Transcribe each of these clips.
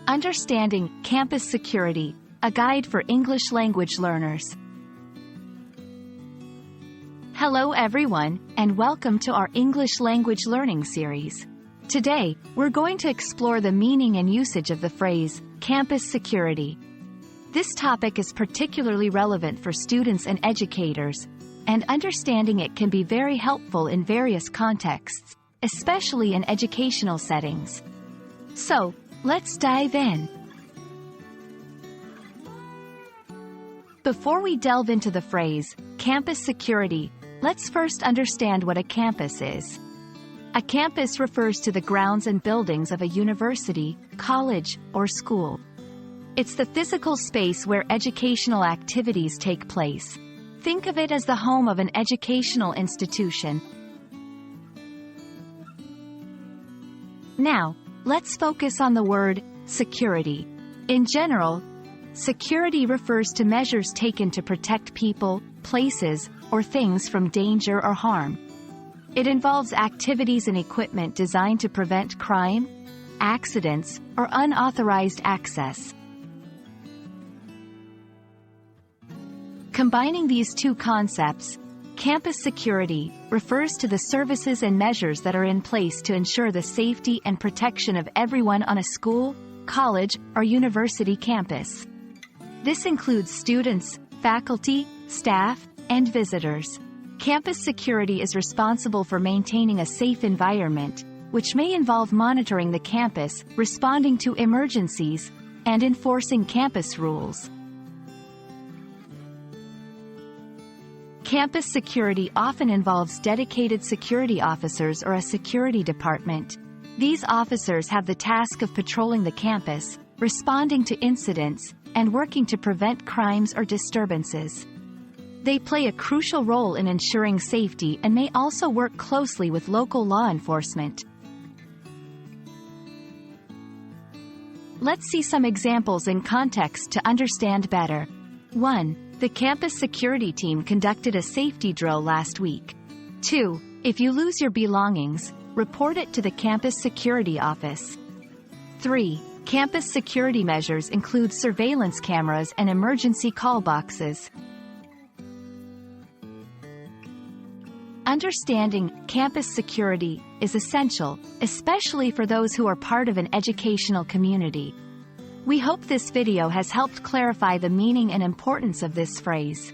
Understanding Campus Security, a guide for English language learners. Hello everyone, and welcome to our English language learning series. Today, we're going to explore the meaning and usage of the phrase, campus security. This topic is particularly relevant for students and educators, and understanding it can be very helpful in various contexts, especially in educational settings. So, let's dive in. Before we delve into the phrase, campus security, let's first understand what a campus is. A campus refers to the grounds and buildings of a university, college, or school. It's the physical space where educational activities take place. Think of it as the home of an educational institution. Now, let's focus on the word security. In general, security refers to measures taken to protect people, places, or things from danger or harm. It involves activities and equipment designed to prevent crime, accidents, or unauthorized access. Combining these two concepts, campus security refers to the services and measures that are in place to ensure the safety and protection of everyone on a school, college, or university campus. This includes students, faculty, staff, and visitors. Campus security is responsible for maintaining a safe environment, which may involve monitoring the campus, responding to emergencies, and enforcing campus rules. Campus security often involves dedicated security officers or a security department. These officers have the task of patrolling the campus, responding to incidents, and working to prevent crimes or disturbances. They play a crucial role in ensuring safety and may also work closely with local law enforcement. Let's see some examples in context to understand better. 1. The campus security team conducted a safety drill last week. 2. If you lose your belongings, report it to the campus security office. 3. Campus security measures include surveillance cameras and emergency call boxes. Understanding campus security is essential, especially for those who are part of an educational community. We hope this video has helped clarify the meaning and importance of this phrase.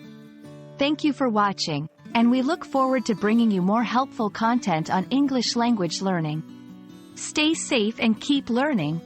Thank you for watching, and we look forward to bringing you more helpful content on English language learning. Stay safe and keep learning.